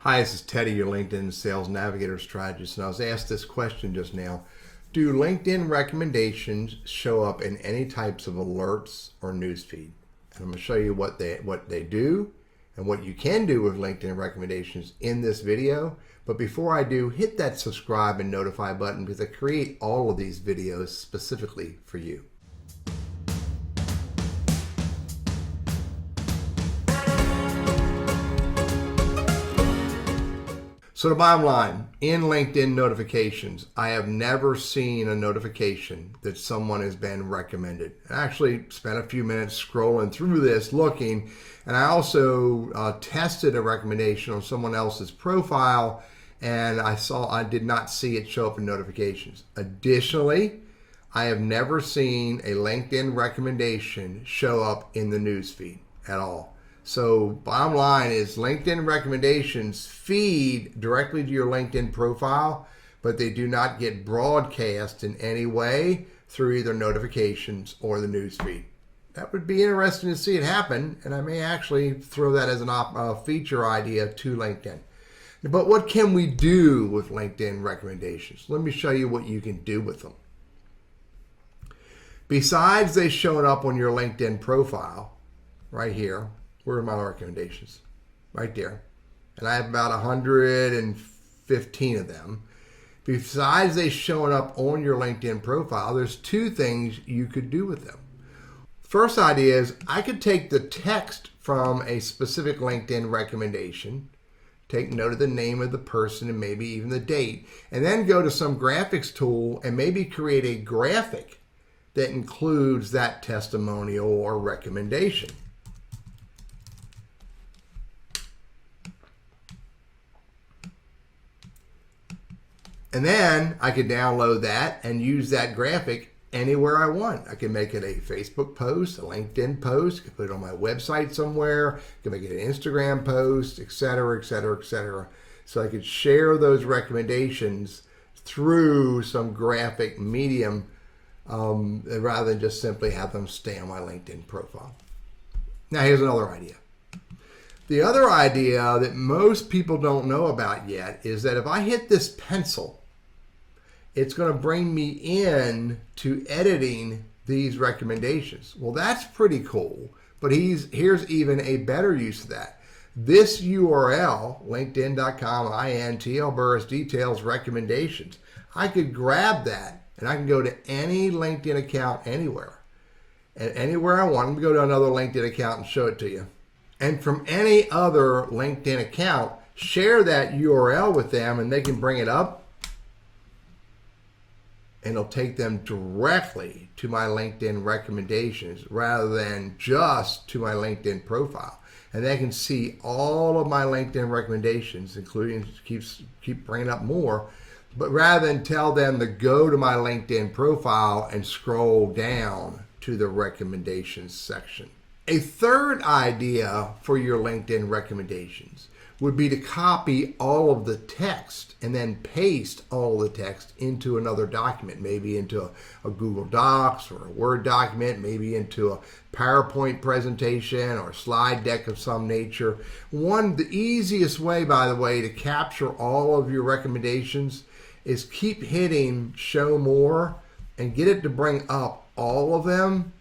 Hi, this is Teddy, your LinkedIn Sales Navigator Strategist, and I was asked this question just now. Do LinkedIn recommendations show up in any types of alerts or newsfeed? And I'm going to show you what they do and what you can do with LinkedIn recommendations in this video. But before I do, hit that subscribe and notify button because I create all of these videos specifically for you. So the bottom line, in LinkedIn notifications, I have never seen a notification that someone has been recommended. I actually spent a few minutes scrolling through this, looking, and I also tested a recommendation on someone else's profile, and I did not see it show up in notifications. Additionally, I have never seen a LinkedIn recommendation show up in the newsfeed at all. So bottom line is LinkedIn recommendations feed directly to your LinkedIn profile, but they do not get broadcast in any way through either notifications or the newsfeed. That would be interesting to see it happen, and I may actually throw that as a feature idea to LinkedIn. But what can we do with LinkedIn recommendations? Let me show you what you can do with them. Besides they showing up on your LinkedIn profile, right here, where are my recommendations? Right there. And I have about 115 of them. Besides they showing up on your LinkedIn profile, there's two things you could do with them. First idea is I could take the text from a specific LinkedIn recommendation, take note of the name of the person and maybe even the date, and then go to some graphics tool and maybe create a graphic that includes that testimonial or recommendation. And then I could download that and use that graphic anywhere I want. I can make it a Facebook post, a LinkedIn post, I can put it on my website somewhere, I can make it an Instagram post, etc., etc., etc. So I could share those recommendations through some graphic medium rather than just simply have them stay on my LinkedIn profile. Now here's another idea. The other idea that most people don't know about yet is that if I hit this pencil, it's going to bring me in to editing these recommendations. Well, that's pretty cool, but here's even a better use of that. This URL, linkedin.com, INTL Burriss details recommendations. I could grab that and I can go to any LinkedIn account anywhere. And anywhere I want, I'm going to go to another LinkedIn account and show it to you. And from any other LinkedIn account, share that URL with them and they can bring it up and it'll take them directly to my LinkedIn recommendations rather than just to my LinkedIn profile. And they can see all of my LinkedIn recommendations, including keep bringing up more, but rather than tell them to go to my LinkedIn profile and scroll down to the recommendations section. A third idea for your LinkedIn recommendations would be to copy all of the text and then paste all the text into another document, maybe into a Google Docs or a Word document, maybe into a PowerPoint presentation or a slide deck of some nature. The easiest way, by the way, to capture all of your recommendations is keep hitting show more and get it to bring up all of them.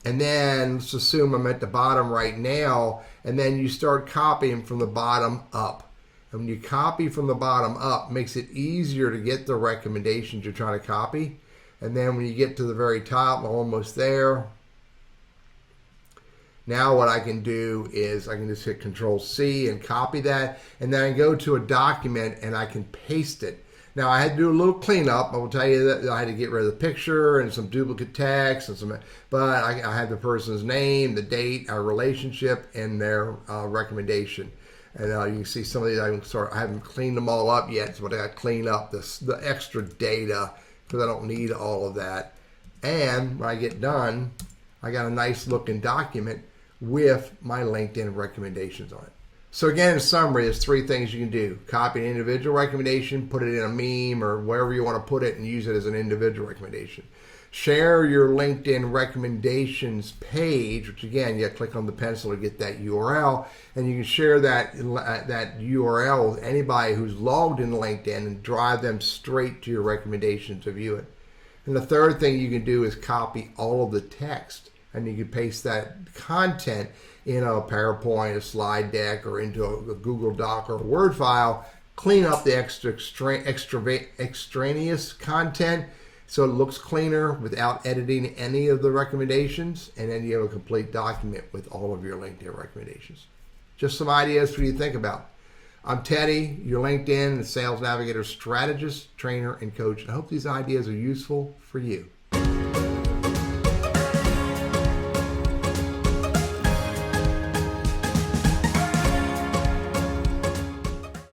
And then let's assume I'm at the bottom right now, and then you start copying from the bottom up. And when you copy from the bottom up, it makes it easier to get the recommendations you're trying to copy. And then when you get to the very top, almost there, now what I can do is I can just hit Control C and copy that, and then I go to a document and I can paste it. Now I had to do a little cleanup. I will tell you that I had to get rid of the picture and some duplicate text but I had the person's name, the date, our relationship, and their recommendation. And you can see some of these I haven't cleaned them all up yet, so I got to clean up the extra data because I don't need all of that. And when I get done, I got a nice looking document with my LinkedIn recommendations on it. So again, in summary, there's three things you can do. Copy an individual recommendation, put it in a meme or wherever you want to put it and use it as an individual recommendation. Share your LinkedIn recommendations page, which again, you click on the pencil to get that URL, and you can share that URL with anybody who's logged into LinkedIn and drive them straight to your recommendations to view it. And the third thing you can do is copy all of the text, and you can paste that content in a PowerPoint, a slide deck, or into a Google Doc or a Word file. Clean up the extraneous content so it looks cleaner without editing any of the recommendations, and then you have a complete document with all of your LinkedIn recommendations. Just some ideas for you to think about. I'm Teddy, your LinkedIn and Sales Navigator strategist, trainer, and coach. I hope these ideas are useful for you.